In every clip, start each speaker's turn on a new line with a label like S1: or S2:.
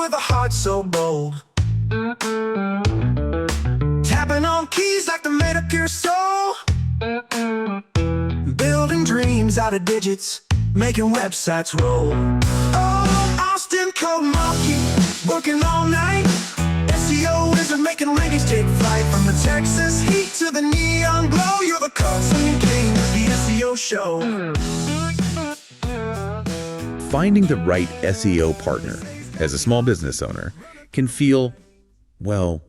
S1: with a heart so bold. Tapping on keys like they made up your soul. Building dreams out of digits, making websites roll. Oh, Austin code monkey, working all night. SEO wizard making rankings take flight. From the Texas heat to the neon glow, you're the constant king of the SEO show.
S2: Finding the right SEO partner as a small business owner can feel, well,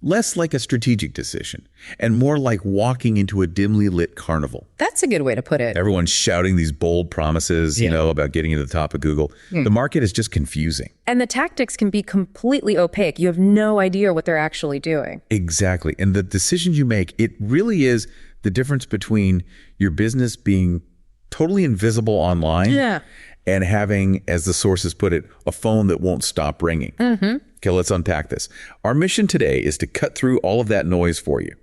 S2: less like a strategic decision and more like walking into a dimly lit carnival.
S3: That's a good way to put it.
S2: Everyone's shouting these bold promises, about getting to the top of Google. The market is just confusing.
S3: And the tactics can be completely opaque. You have no idea what they're actually doing.
S2: Exactly. And the decisions you make, it really is the difference between your business being totally invisible online and having, as the sources put it, a phone that won't stop ringing. Okay, let's unpack this. Our mission today is to cut through all of that noise for you.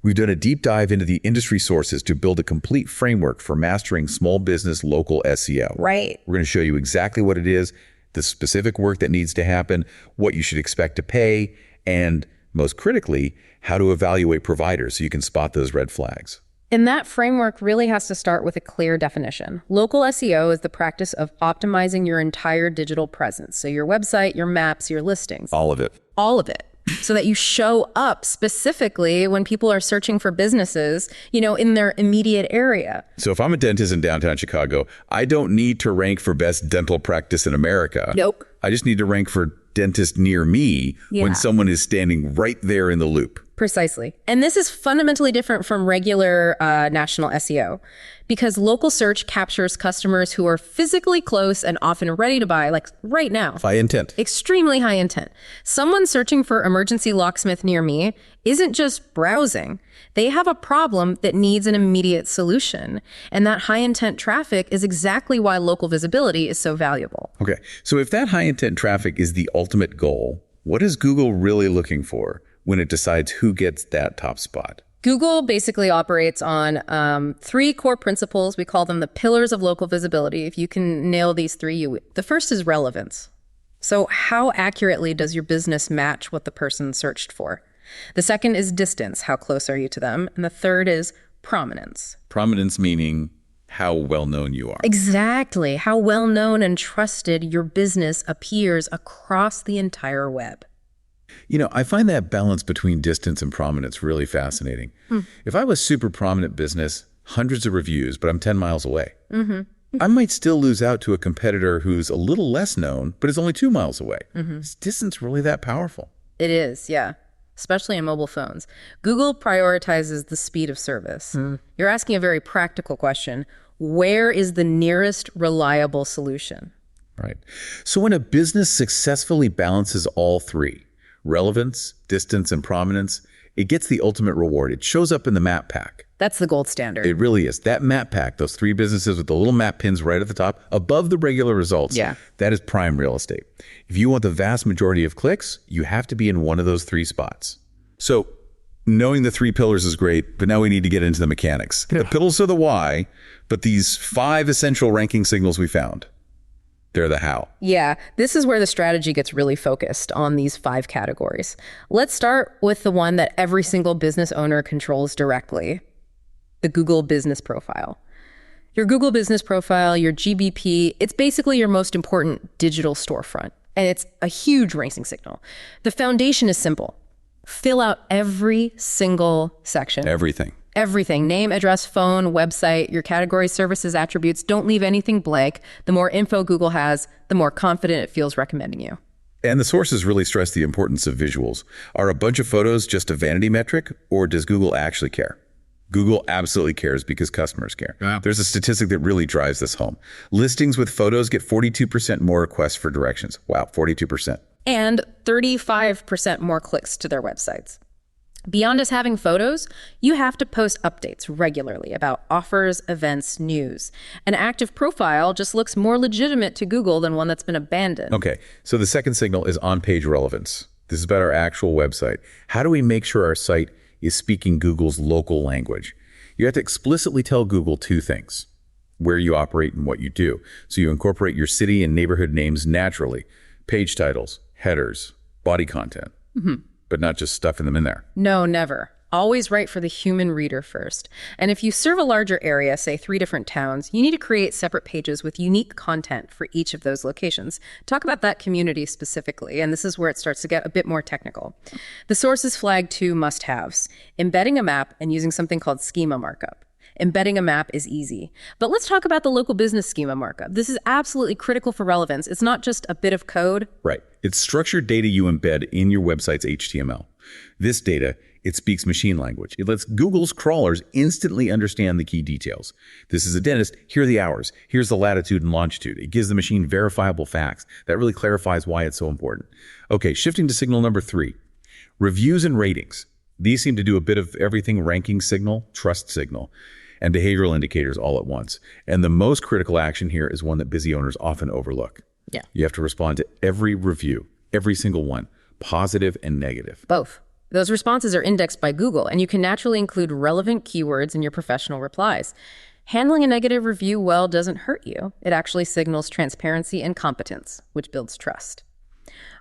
S2: We've done a deep dive into the industry sources to build a complete framework for mastering small business local SEO.
S3: Right.
S2: We're going to show you exactly what it is, the specific work that needs to happen, what you should expect to pay, and most critically, how to evaluate providers so you can spot those red flags.
S3: And that framework really has to start with a clear definition. Local SEO is the practice of optimizing your entire digital presence. So your website, your maps, your listings.
S2: All of it.
S3: All of it. So that you show up specifically when people are searching for businesses, in their immediate area.
S2: So if I'm a dentist in downtown Chicago, I don't need to rank for best dental practice in America.
S3: Nope.
S2: I just need to rank for dentist near me when someone is standing right there in the loop.
S3: Precisely. And this is fundamentally different from regular national SEO because local search captures customers who are physically close and often ready to buy, like right now.
S2: High intent.
S3: Extremely high intent. Someone searching for emergency locksmith near me isn't just browsing. They have a problem that needs an immediate solution. And that high intent traffic is exactly why local visibility is so valuable.
S2: Okay. So if that high intent traffic is the ultimate goal, what is Google really looking for when it decides who gets that top spot?
S3: Google basically operates on 3 core principles. We call them the pillars of local visibility. If you can nail these 3, the first is relevance. So how accurately does your business match what the person searched for? The second is distance. How close are you to them? And the third is prominence.
S2: Prominence meaning how well known you are.
S3: Exactly. How well known and trusted your business appears across the entire web.
S2: I find that balance between distance and prominence really fascinating. If I was super prominent business, hundreds of reviews, but I'm 10 miles away, I might still lose out to a competitor who's a little less known, but is only 2 miles away. Is distance really that powerful?
S3: It is, yeah. Especially in mobile phones. Google prioritizes the speed of service. You're asking a very practical question. Where is the nearest reliable solution?
S2: Right. So when a business successfully balances all 3, relevance, distance, and prominence, it gets the ultimate reward. It shows up in the map pack.
S3: That's the gold standard.
S2: It really is. That map pack, those 3 businesses with the little map pins right at the top, above the regular results, that is prime real estate. If you want the vast majority of clicks, you have to be in one of those 3 spots. So knowing the 3 pillars is great, but now we need to get into the mechanics. The pillars are the why, but these 5 essential ranking signals we found, they're the how.
S3: Yeah, this is where the strategy gets really focused on these 5 categories. Let's start with the one that every single business owner controls directly, the Google Business Profile. Your Google Business Profile, your GBP, it's basically your most important digital storefront, and it's a huge ranking signal. The foundation is simple. Fill out every single section.
S2: Everything.
S3: Everything. Name, address, phone, website, your category, services, attributes. Don't leave anything blank. The more info Google has, the more confident it feels recommending you.
S2: And the sources really stress the importance of visuals. Are a bunch of photos just a vanity metric, or does Google actually care? Google absolutely cares because customers care. Wow. There's a statistic that really drives this home. Listings with photos get 42% more requests for directions. Wow, 42%.
S3: And 35% more clicks to their websites. Beyond just having photos, you have to post updates regularly about offers, events, news. An active profile just looks more legitimate to Google than one that's been abandoned.
S2: Okay, so the second signal is on-page relevance. This is about our actual website. How do we make sure our site is speaking Google's local language? You have to explicitly tell Google 2 things: where you operate and what you do. So you incorporate your city and neighborhood names naturally. Page titles, headers, body content, but not just stuffing them in there.
S3: No, never. Always write for the human reader first. And if you serve a larger area, say 3 different towns, you need to create separate pages with unique content for each of those locations. Talk about that community specifically, and this is where it starts to get a bit more technical. The sources flag 2 must-haves: embedding a map and using something called schema markup. Embedding a map is easy. But let's talk about the local business schema markup. This is absolutely critical for relevance. It's not just a bit of code.
S2: Right. It's structured data you embed in your website's HTML. This data, it speaks machine language. It lets Google's crawlers instantly understand the key details. This is a dentist. Here are the hours. Here's the latitude and longitude. It gives the machine verifiable facts. That really clarifies why it's so important. Okay, shifting to signal number 3. Reviews and ratings. These seem to do a bit of everything: ranking signal, trust signal, and behavioral indicators all at once. And the most critical action here is one that busy owners often overlook.
S3: Yeah.
S2: You have to respond to every review, every single one, positive and negative.
S3: Both. Those responses are indexed by Google, and you can naturally include relevant keywords in your professional replies. Handling a negative review well doesn't hurt you. It actually signals transparency and competence, which builds trust.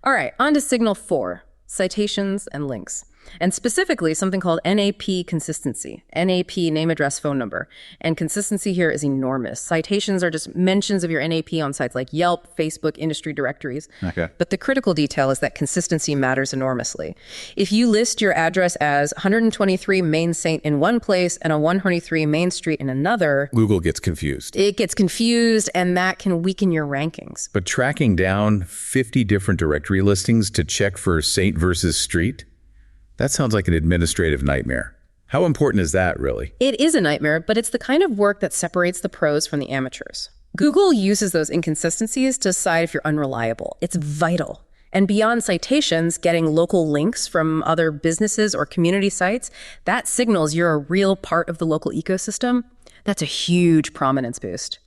S3: All right, on to signal 4, citations and links. And specifically something called NAP consistency, NAP name, address, phone number. And consistency here is enormous. Citations are just mentions of your NAP on sites like Yelp, Facebook, industry directories.
S2: Okay.
S3: But the critical detail is that consistency matters enormously. If you list your address as 123 Main St. in one place and a 123 Main Street in another,
S2: Google gets confused.
S3: it gets confused, and that can weaken your rankings.
S2: But tracking down 50 different directory listings to check for Saint versus Street, that sounds like an administrative nightmare. How important is that, really?
S3: It is a nightmare, but it's the kind of work that separates the pros from the amateurs. Google uses those inconsistencies to decide if you're unreliable. It's vital. And beyond citations, getting local links from other businesses or community sites, that signals you're a real part of the local ecosystem. That's a huge prominence boost.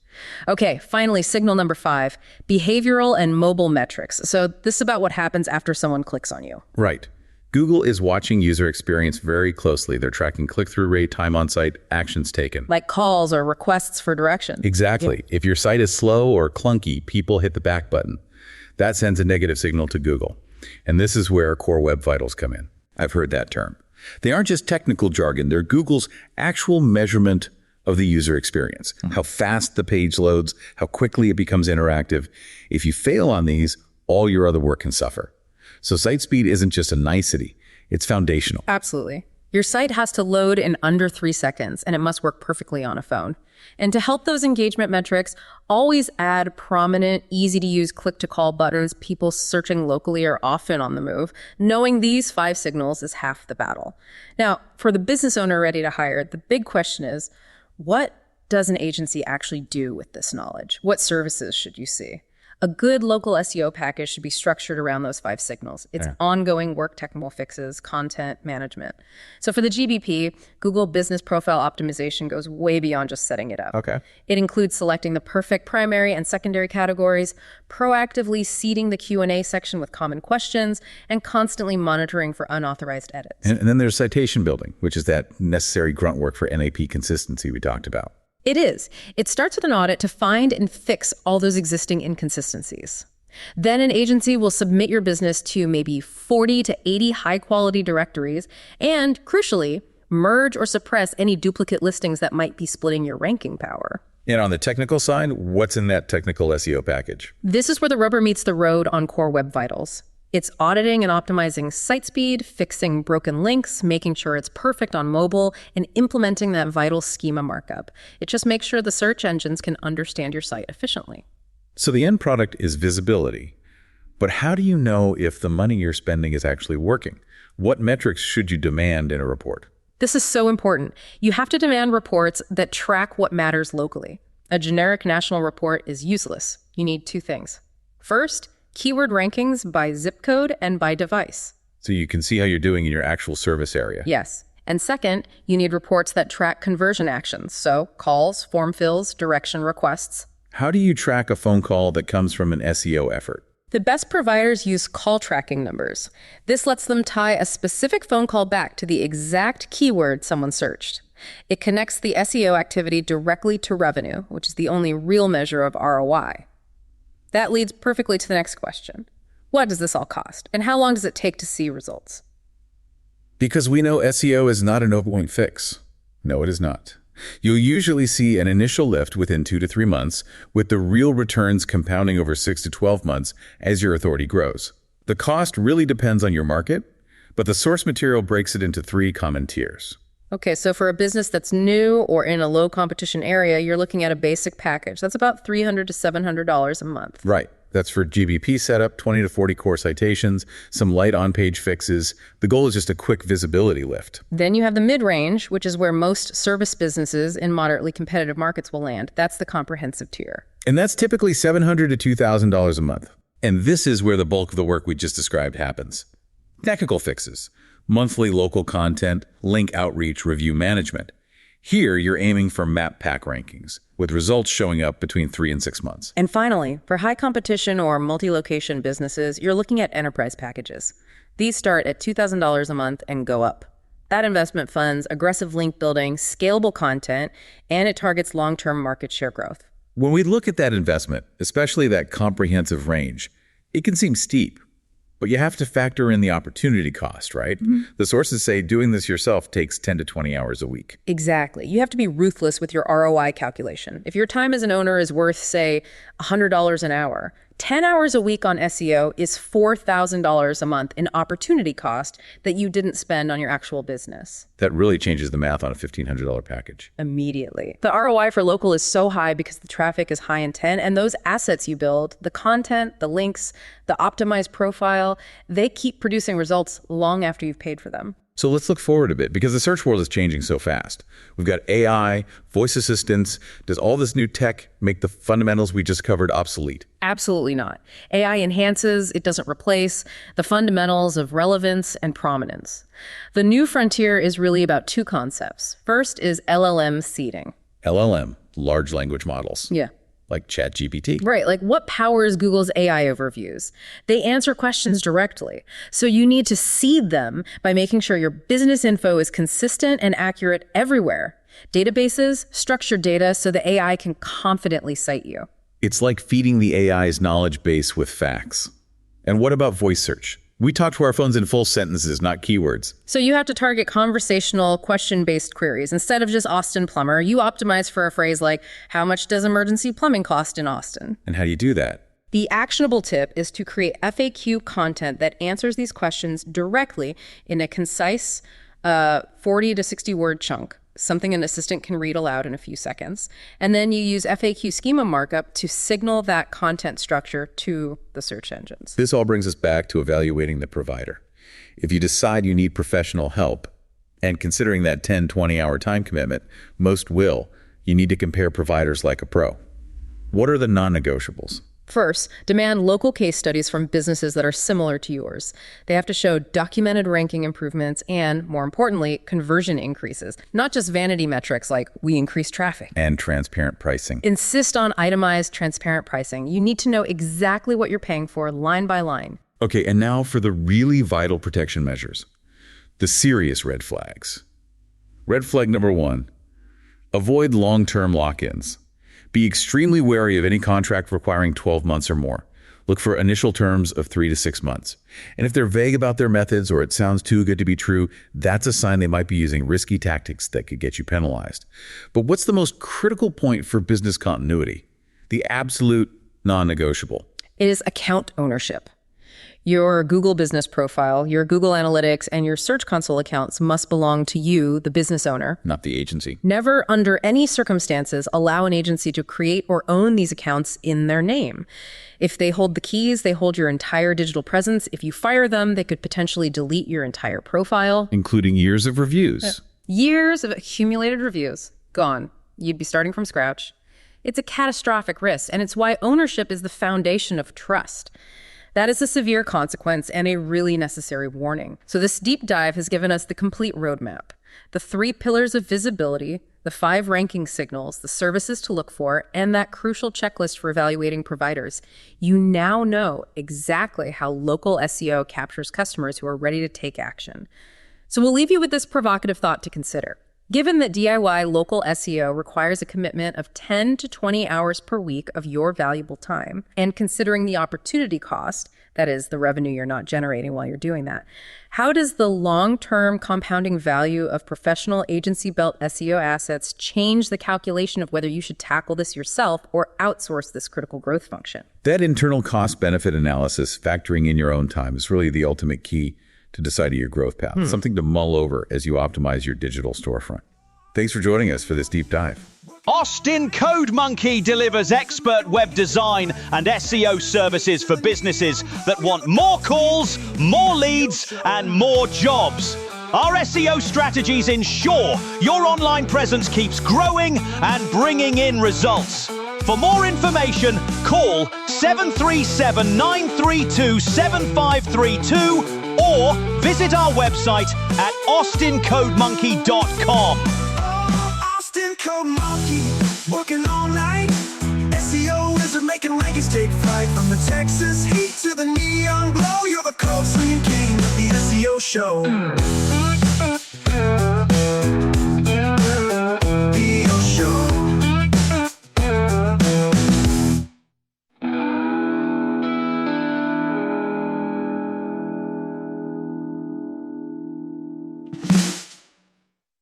S3: Okay, finally, signal number 5, behavioral and mobile metrics. So this is about what happens after someone clicks on you.
S2: Right. Google is watching user experience very closely. They're tracking click-through rate, time on site, actions taken.
S3: Like calls or requests for direction.
S2: Exactly. If your site is slow or clunky, people hit the back button. That sends a negative signal to Google. And this is where Core Web Vitals come in. I've heard that term. They aren't just technical jargon. They're Google's actual measurement of the user experience. How fast the page loads, how quickly it becomes interactive. If you fail on these, all your other work can suffer. So site speed isn't just a nicety, it's foundational.
S3: Absolutely. Your site has to load in under 3 seconds, and it must work perfectly on a phone. And to help those engagement metrics, always add prominent, easy-to-use click-to-call buttons. People searching locally are often on the move. Knowing these 5 signals is half the battle. Now, for the business owner ready to hire, the big question is, what does an agency actually do with this knowledge? What services should you see? A good local SEO package should be structured around those 5 signals. It's ongoing work, technical fixes, content management. So for the GBP, Google Business Profile Optimization goes way beyond just setting it up.
S2: Okay.
S3: It includes selecting the perfect primary and secondary categories, proactively seeding the Q&A section with common questions, and constantly monitoring for unauthorized edits.
S2: And then there's citation building, which is that necessary grunt work for NAP consistency we talked about.
S3: It is. It starts with an audit to find and fix all those existing inconsistencies. Then an agency will submit your business to maybe 40 to 80 high-quality directories and, crucially, merge or suppress any duplicate listings that might be splitting your ranking power.
S2: And on the technical side, what's in that technical SEO package?
S3: This is where the rubber meets the road on Core Web Vitals. It's auditing and optimizing site speed, fixing broken links, making sure it's perfect on mobile, and implementing that vital schema markup. It just makes sure the search engines can understand your site efficiently.
S2: So the end product is visibility. But how do you know if the money you're spending is actually working? What metrics should you demand in a report?
S3: This is so important. You have to demand reports that track what matters locally. A generic national report is useless. You need 2 things. First, keyword rankings by zip code and by device.
S2: So you can see how you're doing in your actual service area.
S3: Yes. And second, you need reports that track conversion actions. So calls, form fills, direction requests.
S2: How do you track a phone call that comes from an SEO effort?
S3: The best providers use call tracking numbers. This lets them tie a specific phone call back to the exact keyword someone searched. It connects the SEO activity directly to revenue, which is the only real measure of ROI. That leads perfectly to the next question. What does this all cost? And how long does it take to see results?
S2: Because we know SEO is not an overnight fix. No, it is not. You'll usually see an initial lift within 2 to 3 months, with the real returns compounding over 6 to 12 months as your authority grows. The cost really depends on your market, but the source material breaks it into 3 common tiers.
S3: Okay, so for a business that's new or in a low competition area, you're looking at a basic package. That's about $300 to $700 a month.
S2: Right. That's for GBP setup, 20 to 40 core citations, some light on-page fixes. The goal is just a quick visibility lift.
S3: Then you have the mid-range, which is where most service businesses in moderately competitive markets will land. That's the comprehensive tier.
S2: And that's typically $700 to $2,000 a month. And this is where the bulk of the work we just described happens. Technical fixes, monthly local content, link outreach, review management. Here, you're aiming for map pack rankings, with results showing up between 3 and 6 months.
S3: And finally, for high competition or multi-location businesses, you're looking at enterprise packages. These start at $2,000 a month and go up. That investment funds aggressive link building, scalable content, and it targets long-term market share growth.
S2: When we look at that investment, especially that comprehensive range, it can seem steep. But you have to factor in the opportunity cost, right? Mm-hmm. The sources say doing this yourself takes 10 to 20 hours a week.
S3: Exactly. You have to be ruthless with your ROI calculation. If your time as an owner is worth, say, $100 an hour, 10 hours a week on SEO is $4,000 a month in opportunity cost that you didn't spend on your actual business.
S2: That really changes the math on a $1,500 package.
S3: Immediately. The ROI for local is so high because the traffic is high intent, and those assets you build, the content, the links, the optimized profile, they keep producing results long after you've paid for them.
S2: So let's look forward a bit, because the search world is changing so fast. We've got AI, voice assistants. Does all this new tech make the fundamentals we just covered obsolete?
S3: Absolutely not. AI enhances, it doesn't replace, the fundamentals of relevance and prominence. The new frontier is really about 2 concepts. First is LLM seeding.
S2: LLM, large language models.
S3: Yeah.
S2: Like ChatGPT.
S3: Right, like what powers Google's AI overviews? They answer questions directly. So you need to seed them by making sure your business info is consistent and accurate everywhere. Databases, structured data, so the AI can confidently cite you.
S2: It's like feeding the AI's knowledge base with facts. And what about voice search? We talk to our phones in full sentences, not keywords.
S3: So you have to target conversational, question-based queries. Instead of just Austin Plumber, you optimize for a phrase like, how much does emergency plumbing cost in Austin?
S2: And how do you do that?
S3: The actionable tip is to create FAQ content that answers these questions directly in a concise 40 to 60 word chunk, something an assistant can read aloud in a few seconds. And then you use FAQ schema markup to signal that content structure to the search engines.
S2: This all brings us back to evaluating the provider. If you decide you need professional help, and considering that 10, 20-hour time commitment, most will, you need to compare providers like a pro. What are the non-negotiables?
S3: First, demand local case studies from businesses that are similar to yours. They have to show documented ranking improvements and, more importantly, conversion increases, not just vanity metrics like we increased traffic.
S2: And transparent pricing.
S3: Insist on itemized, transparent pricing. You need to know exactly what you're paying for line by line.
S2: Okay, and now for the really vital protection measures. The serious red flags. Red flag number 1, avoid long-term lock-ins. Be extremely wary of any contract requiring 12 months or more. Look for initial terms of 3 to 6 months. And if they're vague about their methods or it sounds too good to be true, that's a sign they might be using risky tactics that could get you penalized. But what's the most critical point for business continuity? The absolute non-negotiable.
S3: It is account ownership. Your Google business profile, your Google Analytics, and your Search Console accounts must belong to you, the business owner.
S2: Not the agency.
S3: Never, under any circumstances, allow an agency to create or own these accounts in their name. If they hold the keys, they hold your entire digital presence. If you fire them, they could potentially delete your entire profile.
S2: Including years of reviews.
S3: Years of accumulated reviews. Gone. You'd be starting from scratch. It's a catastrophic risk, and it's why ownership is the foundation of trust. That is a severe consequence and a really necessary warning. So this deep dive has given us the complete roadmap. The 3 pillars of visibility, the 5 ranking signals, the services to look for, and that crucial checklist for evaluating providers. You now know exactly how local SEO captures customers who are ready to take action. So we'll leave you with this provocative thought to consider. Given that DIY local SEO requires a commitment of 10 to 20 hours per week of your valuable time, and considering the opportunity cost, that is, the revenue you're not generating while you're doing that, how does the long-term compounding value of professional agency-built SEO assets change the calculation of whether you should tackle this yourself or outsource this critical growth function?
S2: That internal cost-benefit analysis, factoring in your own time, is really the ultimate key to deciding your growth path, something to mull over as you optimize your digital storefront. Thanks for joining us for this deep dive.
S4: Austin Code Monkey delivers expert web design and SEO services for businesses that want more calls, more leads, and more jobs. Our SEO strategies ensure your online presence keeps growing and bringing in results. For more information, call 737-932-7532 or visit our website at austincodemonkey.com.
S1: Austin Code Monkey, working all night. SEO isn't making rankings take flight. From the Texas heat to the neon glow, you're the code swinging king of the SEO show.